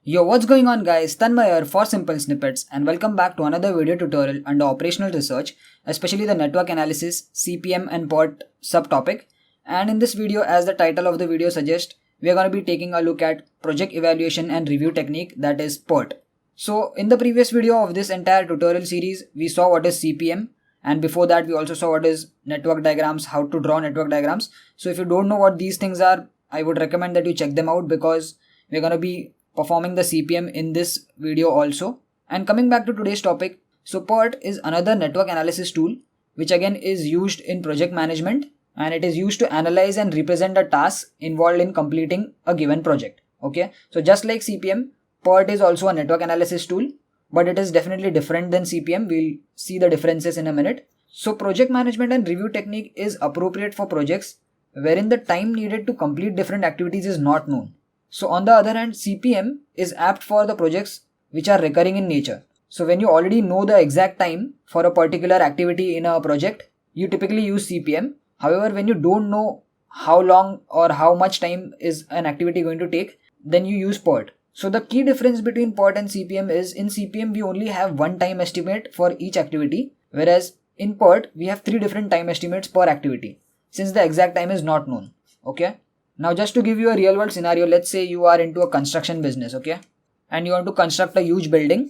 Yo, what's going on guys? Tanmay here for Simple Snippets and welcome back to another video tutorial under Operational Research, especially the Network Analysis, CPM and PERT subtopic. And in this video, as the title of the video suggests, we are going to be taking a look at Project Evaluation and Review Technique, that is PERT. So in the previous video of this entire tutorial series, we saw what is CPM, and before that we also saw what is network diagrams, how to draw network diagrams. So if you don't know what these things are, I would recommend that you check them out because we're going to be performing the CPM in this video also. And coming back to today's topic, so PERT is another network analysis tool which again is used in project management, and it is used to analyze and represent the tasks involved in completing a given project. Okay, so just like CPM, PERT is also a network analysis tool, but it is definitely different than CPM. We'll see the differences in a minute. So project management and review technique is appropriate for projects wherein the time needed to complete different activities is not known. So on the other hand, CPM is apt for the projects which are recurring in nature. So when you already know the exact time for a particular activity in a project, you typically use CPM. However, when you don't know how long or how much time is an activity going to take, then you use PERT. So the key difference between PERT and CPM is in CPM we only have one time estimate for each activity, whereas in PERT we have three different time estimates per activity since the exact time is not known. Okay. Now just to give you a real world scenario, let's say you are into a construction business, okay, and you want to construct a huge building.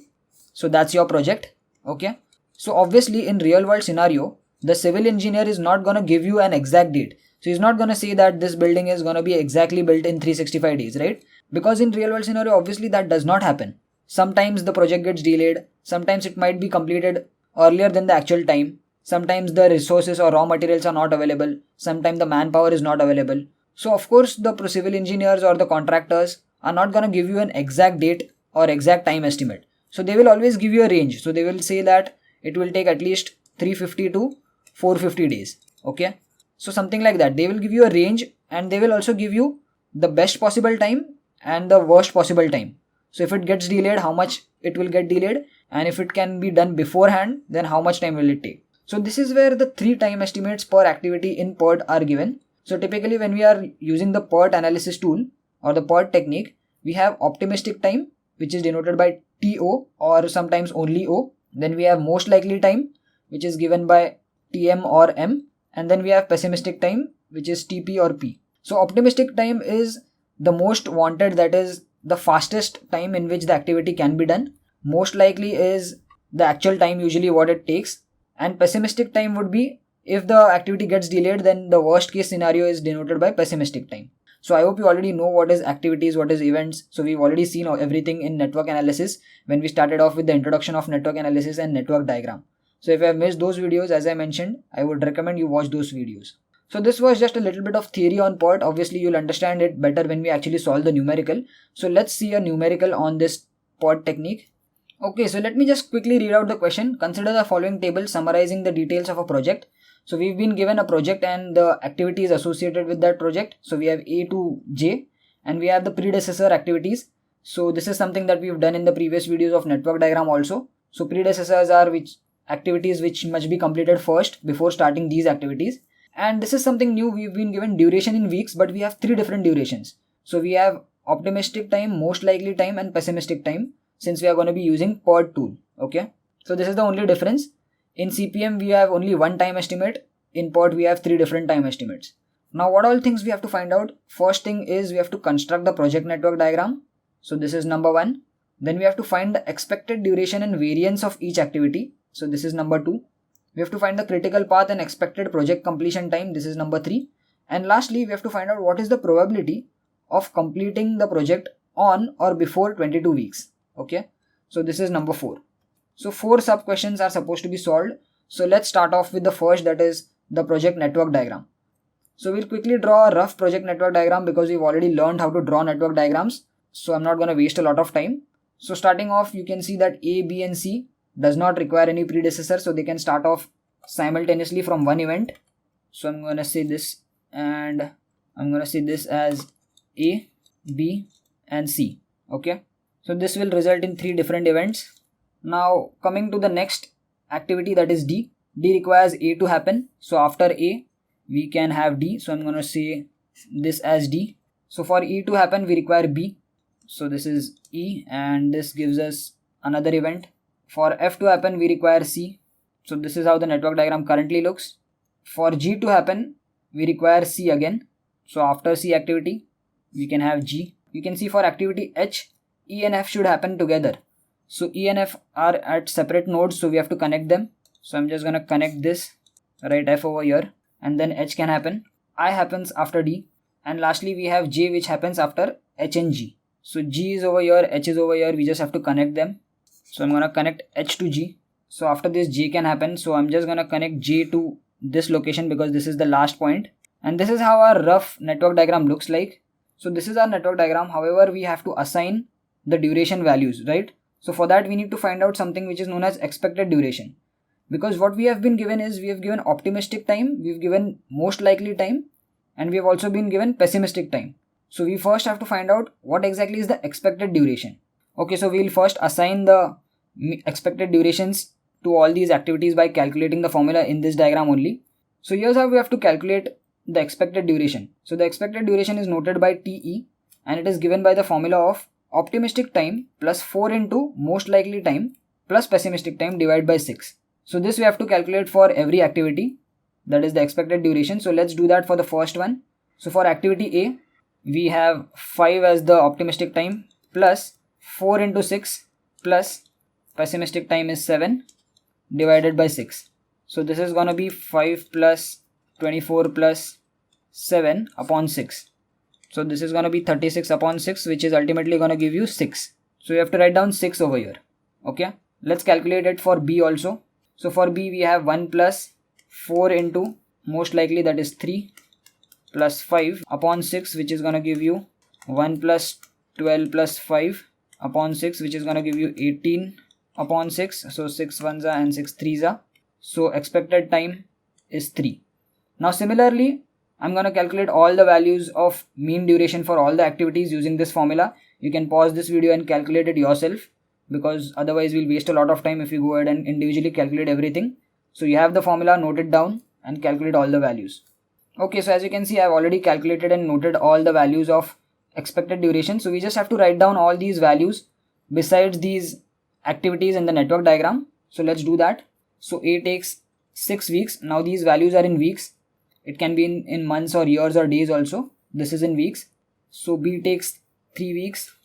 So that's your project, okay. So obviously in real world scenario, the civil engineer is not going to give you an exact date. So he's not going to say that this building is going to be exactly built in 365 days, right? Because in real world scenario, obviously that does not happen. Sometimes the project gets delayed. Sometimes it might be completed earlier than the actual time. Sometimes the resources or raw materials are not available. Sometimes the manpower is not available. So of course the civil engineers or the contractors are not going to give you an exact date or exact time estimate. So they will always give you a range. So they will say that it will take at least 350 to 450 days. Okay. So something like that. They will give you a range and they will also give you the best possible time and the worst possible time. So if it gets delayed, how much it will get delayed, and if it can be done beforehand, then how much time will it take. So this is where the three time estimates per activity in PERT are given. So typically when we are using the PERT analysis tool or the PERT technique, we have optimistic time, which is denoted by TO or sometimes only O. Then we have most likely time, which is given by TM or M. And then we have pessimistic time, which is TP or P. So optimistic time is the most wanted, that is the fastest time in which the activity can be done. Most likely is the actual time, usually what it takes. And pessimistic time would be if the activity gets delayed, then the worst case scenario is denoted by pessimistic time. So I hope you already know what is activities, what is events. So we've already seen everything in network analysis when we started off with the introduction of network analysis and network diagram. So if you have missed those videos, as I mentioned, I would recommend you watch those videos. So this was just a little bit of theory on PERT. Obviously you'll understand it better when we actually solve the numerical. So let's see a numerical on this PERT technique. Okay, so let me just quickly read out the question. Consider the following table summarizing the details of a project. So we've been given a project and the activities associated with that project. So we have A to J and we have the predecessor activities. So this is something that we've done in the previous videos of network diagram also. So predecessors are which activities which must be completed first before starting these activities. And this is something new. We've been given duration in weeks, but we have three different durations. So we have optimistic time, most likely time and pessimistic time, since we are going to be using PERT tool. Okay. So this is the only difference. In CPM, we have only one time estimate. In PERT, we have three different time estimates. Now, what all things we have to find out? First thing is we have to construct the project network diagram. So this is number one. Then we have to find the expected duration and variance of each activity. So this is number two. We have to find the critical path and expected project completion time. This is number three. And lastly, we have to find out what is the probability of completing the project on or before 22 weeks. Okay. So this is number four. So four sub questions are supposed to be solved. So let's start off with the first, that is the project network diagram. So we'll quickly draw a rough project network diagram because we've already learned how to draw network diagrams. So I'm not going to waste a lot of time. So starting off, you can see that A, B and C does not require any predecessor. So they can start off simultaneously from one event. So I'm going to say this and I'm going to say this as A, B and C. Okay. So this will result in three different events. Now coming to the next activity, that is D. D requires A to happen. So after A, we can have D. So I'm going to say this as D. So for E to happen, we require B. So this is E, and this gives us another event. For F to happen, we require C. So this is how the network diagram currently looks. For G to happen, we require C again. So after C activity, we can have G. You can see for activity H, E and F should happen together. So E and F are at separate nodes, so we have to connect them. So I'm just gonna connect this, write F over here, and then H can happen. I happens after D, and lastly we have J, which happens after H and G. So G is over here, H is over here, we just have to connect them. So I'm gonna connect H to G. So after this J can happen, so I'm just gonna connect J to this location because this is the last point. And this is how our rough network diagram looks like. So this is our network diagram. However, we have to assign the duration values, right? So for that we need to find out something which is known as expected duration. Because what we have been given is, we have given optimistic time, we've given most likely time, and we have also been given pessimistic time. So we first have to find out what exactly is the expected duration. Okay, so we'll first assign the expected durations to all these activities by calculating the formula in this diagram only. So here's how we have to calculate the expected duration. So the expected duration is noted by TE, and it is given by the formula of optimistic time plus 4 into most likely time plus pessimistic time divided by 6. So this we have to calculate for every activity, that is the expected duration. So let's do that for the first one. So for activity A, we have 5 as the optimistic time plus 4 into 6 plus pessimistic time is 7 divided by 6. So this is gonna be 5 plus 24 plus 7 upon 6. So this is gonna be 36 upon 6, which is ultimately gonna give you 6. So you have to write down 6 over here. Okay, let's calculate it for B also. So for B we have 1 plus 4 into most likely, that is 3, plus 5 upon 6, which is gonna give you 1 plus 12 plus 5 upon 6, which is gonna give you 18 upon 6. So 6 ones are and 6 threes are. So expected time is 3. Now similarly, I'm gonna calculate all the values of mean duration for all the activities using this formula. You can pause this video and calculate it yourself, because otherwise we'll waste a lot of time if you go ahead and individually calculate everything. So you have the formula, note it down and calculate all the values. Okay, so as you can see, I've already calculated and noted all the values of expected duration. So we just have to write down all these values besides these activities in the network diagram. So let's do that. So A takes 6 weeks. Now these values are in weeks. It can be in months or years or days also. This is in weeks. So B takes 3 weeks.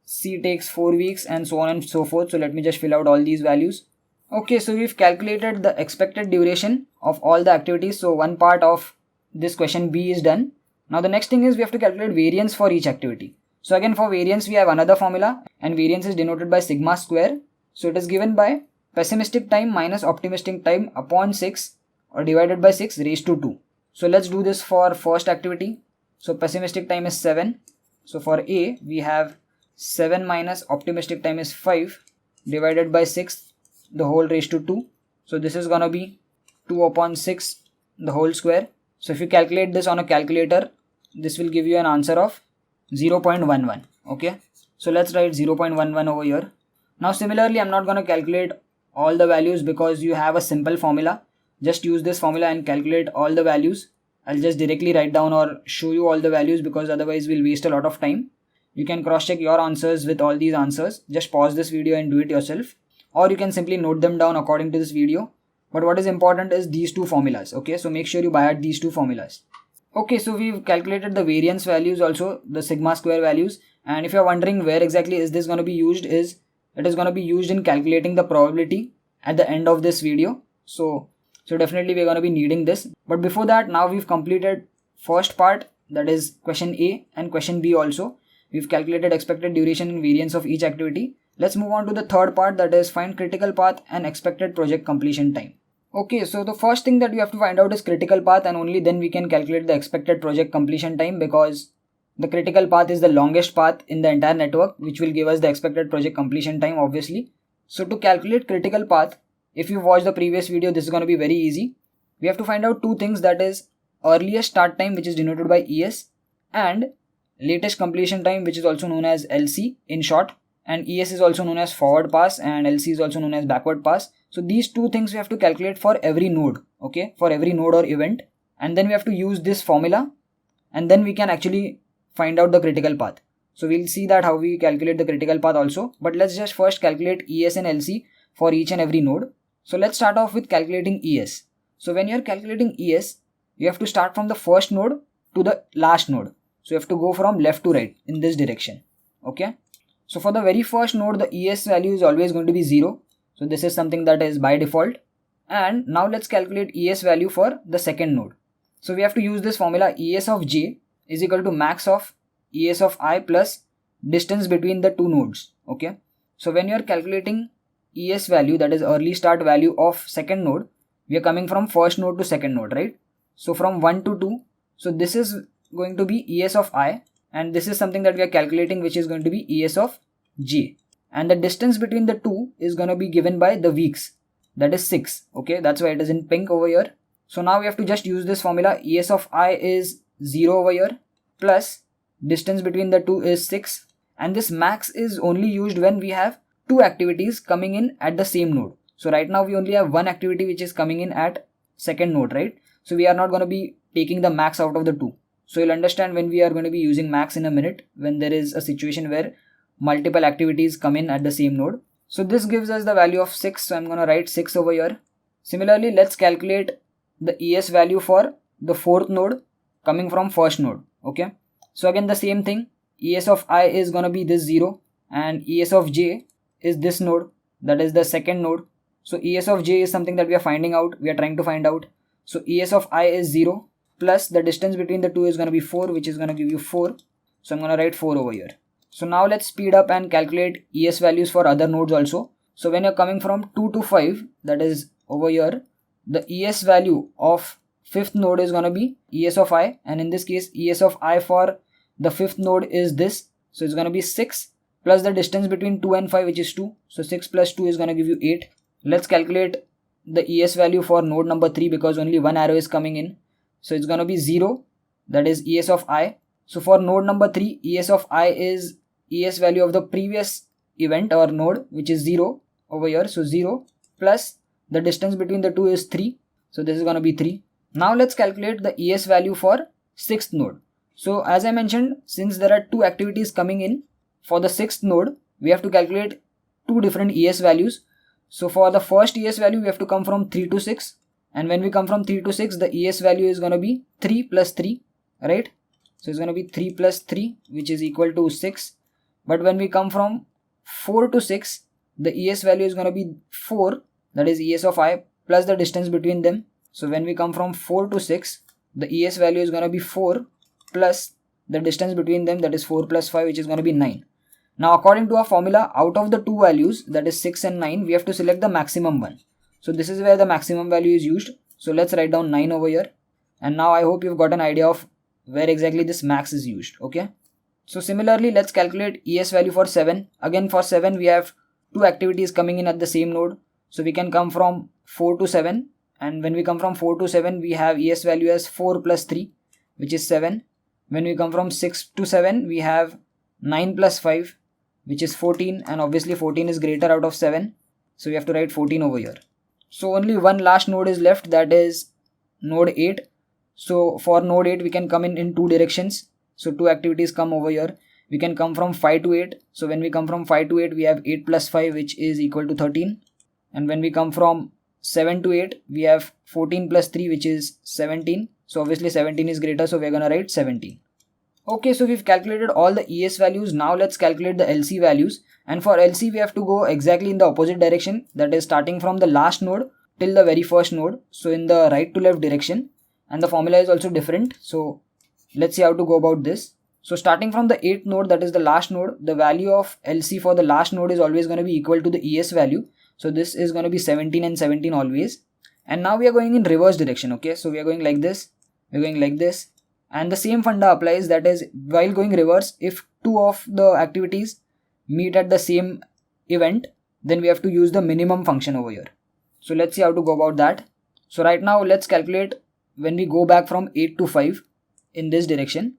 C takes 4 weeks, and so on and so forth. So let me just fill out all these values. Okay, so we've calculated the expected duration of all the activities. So one part of this question B is done. Now the next thing is we have to calculate variance for each activity. So again, for variance we have another formula, and variance is denoted by sigma square. So it is given by pessimistic time minus optimistic time upon 6 or divided by 6 raised to 2. So let's do this for first activity. So pessimistic time is 7. So for A we have 7 minus optimistic time is 5 divided by 6 the whole raised to 2. So this is gonna be 2 upon 6 the whole square. So if you calculate this on a calculator, this will give you an answer of 0.11. Okay, so let's write 0.11 over here. Now similarly, I'm not gonna calculate all the values because you have a simple formula. Just use this formula and calculate all the values. I'll just directly write down or show you all the values, because otherwise we'll waste a lot of time. You can cross check your answers with all these answers. Just pause this video and do it yourself, or you can simply note them down according to this video. But what is important is these two formulas. Okay, so make sure you buy out these two formulas. Okay, so we've calculated the variance values also, the sigma square values. And if you're wondering where exactly is this going to be used, is it is going to be used in calculating the probability at the end of this video. So definitely we're going to be needing this. But before that, now we've completed first part, that is question A, and question B also. We've calculated expected duration and variance of each activity. Let's move on to the third part, that is find critical path and expected project completion time. Okay, so the first thing that we have to find out is critical path, and only then we can calculate the expected project completion time, because the critical path is the longest path in the entire network, which will give us the expected project completion time obviously. So to calculate critical path, if you watch the previous video, this is going to be very easy. We have to find out two things, that is earliest start time, which is denoted by ES, and latest completion time, which is also known as LC in short. And ES is also known as forward pass, and LC is also known as backward pass. So these two things we have to calculate for every node, okay, for every node or event, and then we have to use this formula, and then we can actually find out the critical path. So we'll see that how we calculate the critical path also. But let's just first calculate ES and LC for each and every node. So let's start off with calculating ES. So when you're calculating ES, you have to start from the first node to the last node. So you have to go from left to right in this direction. Okay. So for the very first node, the ES value is always going to be 0. So this is something that is by default. And now let's calculate ES value for the second node. So we have to use this formula ES of j is equal to max of ES of I plus distance between the two nodes. Okay. So when you are calculating ES value, that is early start value of second node, we are coming from first node to second node, right? So from 1 to 2, so this is going to be ES of I, and this is something that we are calculating, which is going to be ES of j. And the distance between the two is going to be given by the weeks, that is 6. Okay, that's why it is in pink over here. So now we have to just use this formula. ES of I is 0 over here, plus distance between the two is 6, and this max is only used when we have two activities coming in at the same node. So right now we only have one activity which is coming in at second node, right? So we are not going to be taking the max out of the two. So you'll understand when we are going to be using max in a minute, when there is a situation where multiple activities come in at the same node. So this gives us the value of 6. So I'm going to write 6 over here. Similarly, let's calculate the ES value for the fourth node coming from first node. Okay. So again, the same thing. ES of I is going to be this 0, and ES of j is this node, that is the second node. So ES of j is something that we are finding out, we are trying to find out. So ES of I is 0, plus the distance between the two is going to be 4, which is going to give you 4. So I'm going to write 4 over here. So now let's speed up and calculate ES values for other nodes also. So when you're coming from 2 to 5, that is over here, the ES value of fifth node is going to be ES of I, and in this case ES of I for the fifth node is this. So it's going to be 6 plus the distance between 2 and 5, which is 2. So 6 plus 2 is going to give you 8. Let's calculate the ES value for node number 3 because only one arrow is coming in. So it's going to be 0, that is ES of I. So for node number 3, ES of I is ES value of the previous event or node, which is 0 over here. So 0 plus the distance between the two is 3. So this is going to be 3. Now let's calculate the ES value for sixth node. So as I mentioned, since there are two activities coming in for the sixth node, we have to calculate two different ES values. So for the first ES value, we have to come from 3 to 6. And when we come from 3 to 6, the ES value is going to be 3 plus 3, right? So it's going to be 3 plus 3, which is equal to 6. But when we come from 4 to 6, the ES value is going to be 4, that is ES of I, plus the distance between them. So when we come from 4 to 6, the ES value is going to be 4 plus the distance between them, that is 4 plus 5, which is going to be 9. Now according to our formula, out of the two values, that is 6 and 9, we have to select the maximum one. So this is where the maximum value is used. So let's write down 9 over here. And now I hope you've got an idea of where exactly this max is used. Okay. So similarly, let's calculate ES value for 7. Again for 7, we have two activities coming in at the same node. So we can come from 4 to 7. And when we come from 4 to 7, we have ES value as 4 plus 3, which is 7. When we come from 6 to 7, we have 9 plus 5, which is 14. And obviously 14 is greater out of 7. So we have to write 14 over here. So only one last node is left, that is node 8. So for node 8, we can come in two directions. So two activities come over here. We can come from 5 to 8. So when we come from 5 to 8, we have 8 plus 5, which is equal to 13. And when we come from 7 to 8, we have 14 plus 3, which is 17. So obviously 17 is greater, so we're going to write 17. Okay, so we've calculated all the ES values. Now let's calculate the LC values. And for LC, we have to go exactly in the opposite direction. That is starting from the last node till the very first node. So in the right to left direction. And the formula is also different. So let's see how to go about this. So starting from the 8th node, that is the last node, the value of LC for the last node is always going to be equal to the ES value. So this is going to be 17 and 17 always. And now we are going in reverse direction. Okay, so we are going like this. We're going like this. And the same funda applies, that is while going reverse, if two of the activities meet at the same event, then we have to use the minimum function over here. So let's see how to go about that. So right now let's calculate when we go back from 8 to 5 in this direction.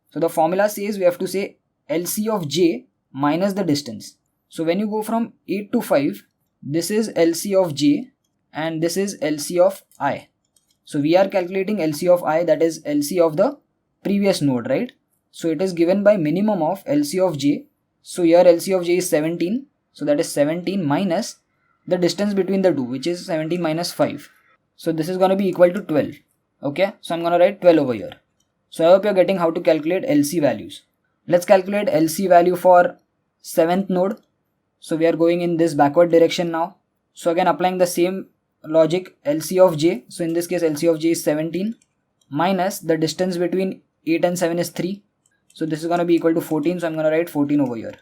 So the formula says we have to say LC of j minus the distance. So when you go from 8 to 5, this is LC of j and this is LC of I. So we are calculating LC of I, that is LC of the previous node, right? So it is given by minimum of LC of j. So here LC of j is 17. So that is 17 minus the distance between the two, which is 17 minus 5. So this is going to be equal to 12. Okay, so I'm going to write 12 over here. So I hope you're getting how to calculate LC values. Let's calculate LC value for 7th node. So we are going in this backward direction now. So again applying the same logic, LC of j. So in this case LC of j is 17 minus the distance between 8 and 7 is 3. So this is going to be equal to 14. So I'm going to write 14 over here.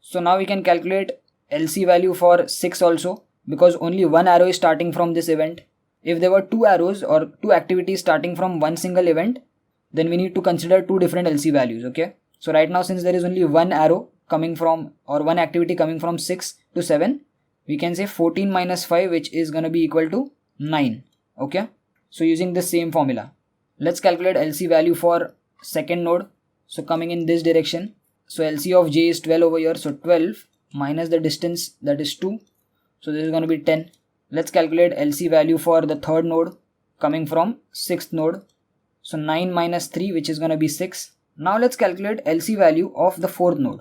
So now we can calculate LC value for 6 also, because only one arrow is starting from this event. If there were two arrows or two activities starting from one single event, then we need to consider two different LC values. Okay. So right now, since there is only one arrow coming from, or one activity coming from 6 to 7, we can say 14 minus 5, which is going to be equal to 9. Okay. So using this same formula, let's calculate LC value for second node. So coming in this direction, so LC of j is 12 over here. So 12 minus the distance, that is 2. So this is going to be 10. Let's calculate LC value for the third node coming from sixth node. So 9 minus 3, which is going to be 6. Now let's calculate LC value of the fourth node.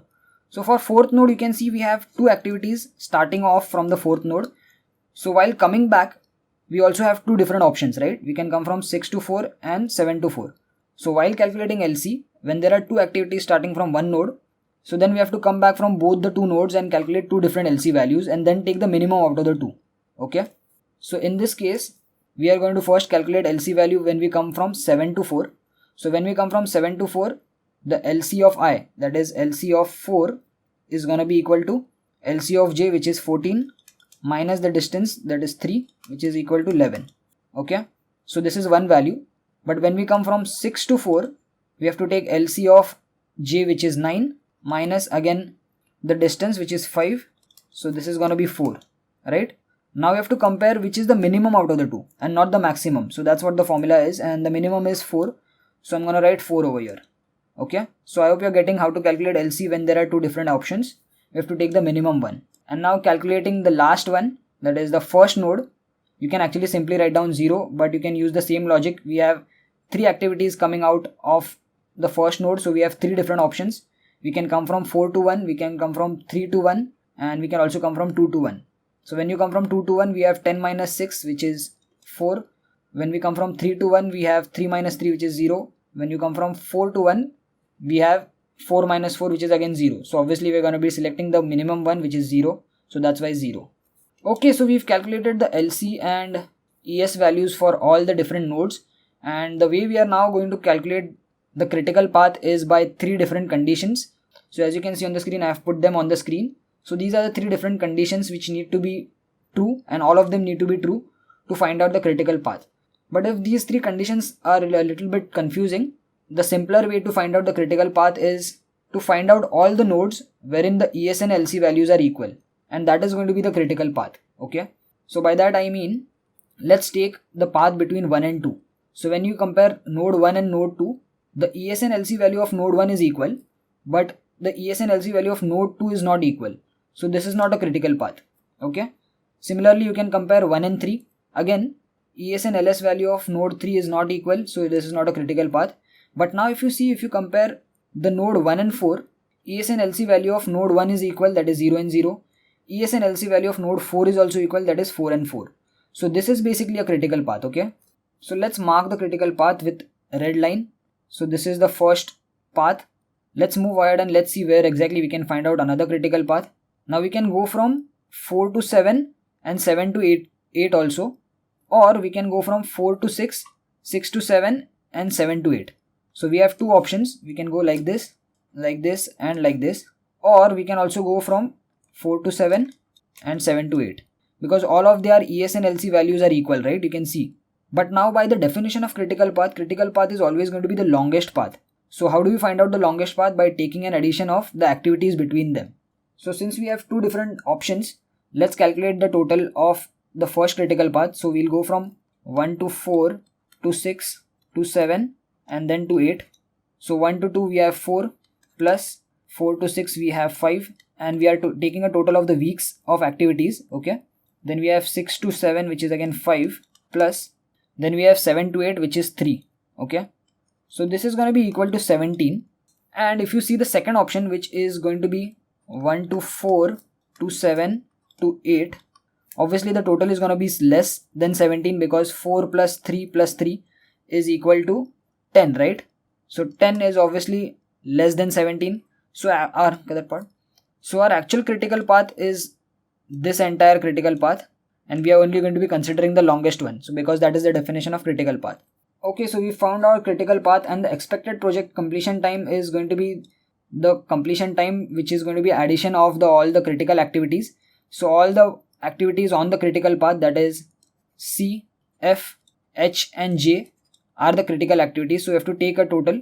So for fourth node, you can see we have two activities starting off from the fourth node. So while coming back, we also have two different options, right? We can come from 6 to 4 and 7 to 4. So while calculating LC, when there are two activities starting from one node, so then we have to come back from both the two nodes and calculate two different LC values and then take the minimum out of the two. Okay. So in this case, we are going to first calculate LC value when we come from 7 to 4. So when we come from 7 to 4, the LC of I, that is LC of 4, is going to be equal to LC of j, which is 14, minus the distance, that is 3, which is equal to 11. Okay. So this is one value. But when we come from 6 to 4, we have to take LC of j, which is 9, minus again the distance, which is 5. So this is going to be 4, right? Now we have to compare which is the minimum out of the two and not the maximum. So that's what the formula is, and the minimum is 4. So I'm going to write 4 over here. Okay. So I hope you're getting how to calculate LC when there are two different options. We have to take the minimum one. And now calculating the last one, that is the first node, you can actually simply write down 0, but you can use the same logic. We have three activities coming out of the first node. So we have three different options. We can come from 4 to 1, we can come from 3 to 1, and we can also come from 2 to 1. So when you come from 2 to 1, we have 10 minus 6, which is 4. When we come from 3 to 1, we have 3 minus 3, which is 0. When you come from 4 to 1, we have 4 minus 4, which is again 0. So obviously we're going to be selecting the minimum one, which is 0. So that's why 0. Okay, so we've calculated the LC and ES values for all the different nodes. And the way we are now going to calculate the critical path is by three different conditions. So as you can see on the screen, I have put them on the screen. So these are the three different conditions which need to be true, and all of them need to be true to find out the critical path. But if these three conditions are a little bit confusing, the simpler way to find out the critical path is to find out all the nodes wherein the ES and LC values are equal, and that is going to be the critical path. Okay. So by that I mean, let's take the path between 1 and 2. So when you compare node 1 and node 2, the ES and LC value of node 1 is equal, but the ES and LC value of node 2 is not equal. So this is not a critical path. Okay. Similarly, you can compare 1 and 3. Again, ES and LS value of node 3 is not equal. So this is not a critical path. But now if you compare the node 1 and 4, ES and LC value of node 1 is equal, that is 0 and 0. ES and LC value of node 4 is also equal, that is 4 and 4. So this is basically a critical path. Okay. So let's mark the critical path with a red line. So this is the first path. Let's move ahead and let's see where exactly we can find out another critical path. Now we can go from 4 to 7 and 7 to 8 also, or we can go from 4 to 6, 6 to 7 and 7 to 8. So we have two options. We can go like this and like this, or we can also go from 4 to 7 and 7 to 8, because all of their ES and LC values are equal, right? You can see. But now by the definition of critical path is always going to be the longest path. So how do we find out the longest path? By taking an addition of the activities between them. So since we have two different options, let's calculate the total of the first critical path. So we'll go from 1 to 4 to 6 to 7 and then to 8. So 1 to 2 we have 4, plus 4 to 6 we have 5, and we are taking a total of the weeks of activities. Okay. Then we have 6 to 7, which is again 5, plus then we have 7 to 8, which is 3. Okay. So this is going to be equal to 17. And if you see the second option, which is going to be 1 to 4 to 7 to 8, obviously the total is going to be less than 17 because 4 plus 3 plus 3 is equal to 10, right? So 10 is obviously less than 17. So our actual critical path is this entire critical path, and we are only going to be considering the longest one. So because that is the definition of critical path. Okay, so we found our critical path, and the expected project completion time is going to be the completion time, which is going to be addition of all the critical activities. So all the activities on the critical path, that is C, F, H and J, are the critical activities. So we have to take a total.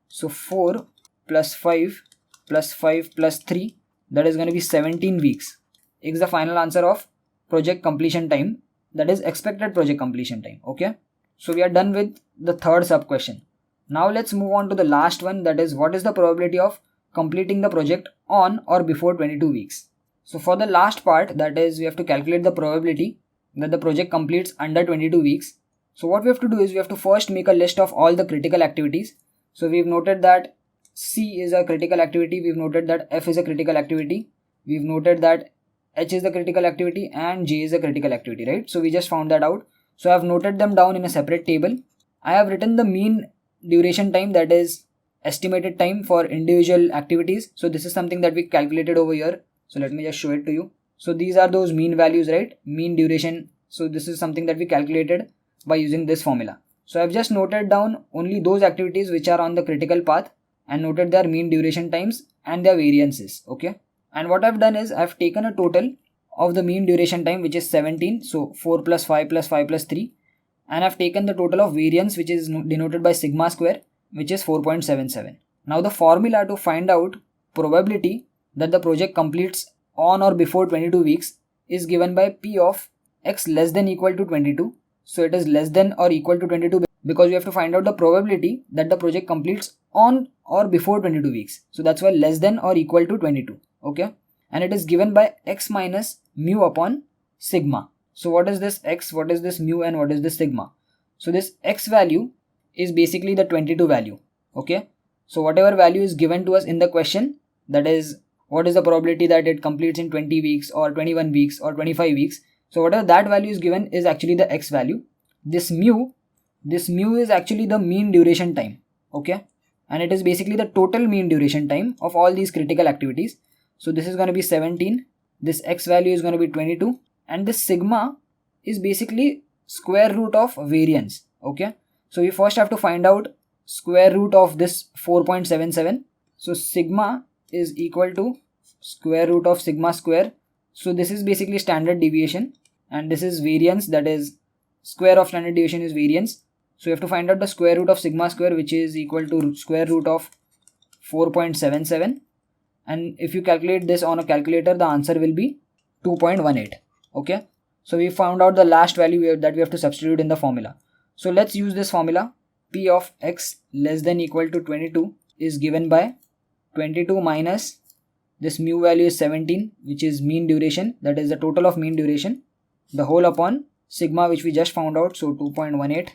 So 4 plus 5 plus 5 plus 3, that is going to be 17 weeks. Is the final answer of project completion time, that is expected project completion time. Okay, so we are done with the third sub question. Now let's move on to the last one, that is what is the probability of completing the project on or before 22 weeks. So for the last part, that is we have to calculate the probability that the project completes under 22 weeks. So what we have to do is we have to first make a list of all the critical activities. So we've noted that C is a critical activity, we've noted that F is a critical activity, we've noted that H is the critical activity and J is a critical activity, right? So we just found that out. So I have noted them down in a separate table. I have written the mean duration time, that is estimated time for individual activities. So this is something that we calculated over here. So let me just show it to you. So these are those mean values, right? Mean duration. So this is something that we calculated by using this formula. So I've just noted down only those activities which are on the critical path and noted their mean duration times and their variances. Okay. And what I've done is I've taken a total of the mean duration time, which is 17. So 4 plus 5 plus 5 plus 3. And I've taken the total of variance, which is denoted by sigma square, which is 4.77. Now the formula to find out probability that the project completes on or before 22 weeks is given by P of x less than equal to 22. So it is less than or equal to 22 because we have to find out the probability that the project completes on or before 22 weeks. So that's why less than or equal to 22. Okay. And it is given by x minus mu upon sigma. So what is this x, what is this mu, and what is this sigma? So this x value is basically the 22 value. Okay. So whatever value is given to us in the question, that is what is the probability that it completes in 20 weeks or 21 weeks or 25 weeks. So whatever that value is given is actually the x value. This mu is actually the mean duration time. Okay. And it is basically the total mean duration time of all these critical activities. So this is going to be 17. This x value is going to be 22. And this sigma is basically square root of variance. Okay. So we first have to find out square root of this 4.77. So sigma is equal to square root of sigma square. So this is basically standard deviation, and this is variance, that is square of standard deviation is variance. So you have to find out the square root of sigma square, which is equal to square root of 4.77. And if you calculate this on a calculator, the answer will be 2.18. Okay. So we found out the last value that we have to substitute in the formula. So let's use this formula. P of x less than equal to 22 is given by 22 minus this mu value is 17, which is mean duration, that is the total of mean duration, the whole upon sigma, which we just found out, so 2.18.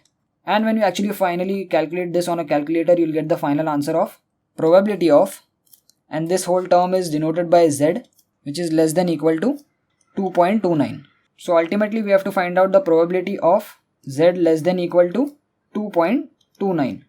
And when you actually finally calculate this on a calculator, you'll get the final answer of probability of, and this whole term is denoted by z, which is less than equal to 2.29. So ultimately we have to find out the probability of z less than equal to 2.29.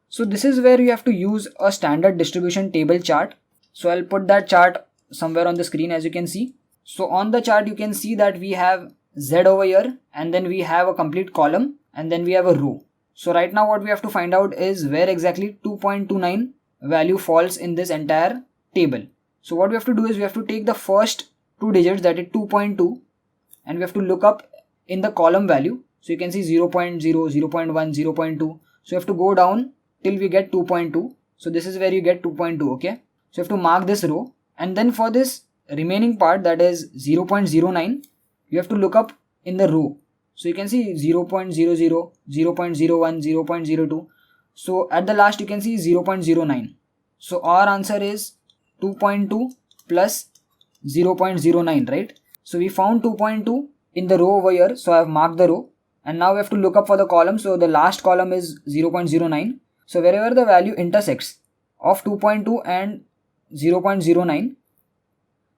So this is where you have to use a standard distribution table chart. So I'll put that chart somewhere on the screen, as you can see. So on the chart you can see that we have z over here, and then we have a complete column, and then we have a row. So right now what we have to find out is where exactly 2.29 value falls in this entire table. So what we have to do is we have to take the first two digits, that is 2.2, and we have to look up in the column value. So you can see 0.0, 0.1, 0.2. So you have to go down till we get 2.2. So this is where you get 2.2. Okay. So you have to mark this row, and then for this remaining part, that is 0.09, you have to look up in the row. So you can see 0.00, 0.01, 0.02. So at the last you can see 0.09. So our answer is 2.2 plus 0.09, right? So we found 2.2 in the row over here. So I have marked the row, and now we have to look up for the column. So the last column is 0.09. So wherever the value intersects of 2.2 and 0.09.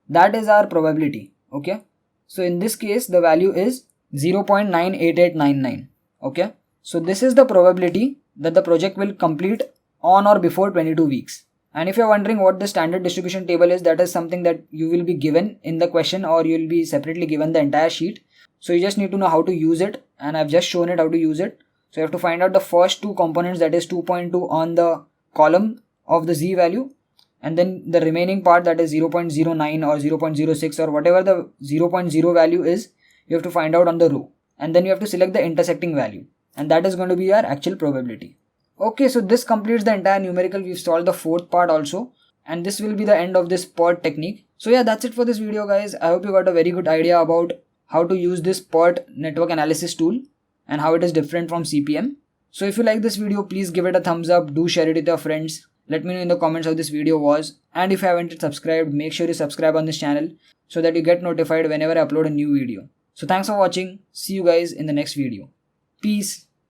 That is our probability. Okay, so in this case the value is 0.98899. Okay, so this is the probability that the project will complete on or before 22 weeks. And if you're wondering what the standard distribution table is, that is something that you will be given in the question, or you will be separately given the entire sheet. So you just need to know how to use it, and I've just shown it how to use it. So you have to find out the first two components, that is 2.2 on the column of the z value, and then the remaining part, that is 0.09 or 0.06 or whatever the 0.0 value is, you have to find out on the row, and then you have to select the intersecting value, and that is going to be our actual probability. Okay, so this completes the entire numerical. We've solved the fourth part also, and this will be the end of this PERT technique. So yeah, that's it for this video, guys. I hope you got a very good idea about how to use this PERT network analysis tool and how it is different from CPM. So if you like this video, please give it a thumbs up, do share it with your friends. Let me know in the comments how this video was, and if you haven't subscribed, make sure you subscribe on this channel so that you get notified whenever I upload a new video. So thanks for watching. See you guys in the next video. Peace.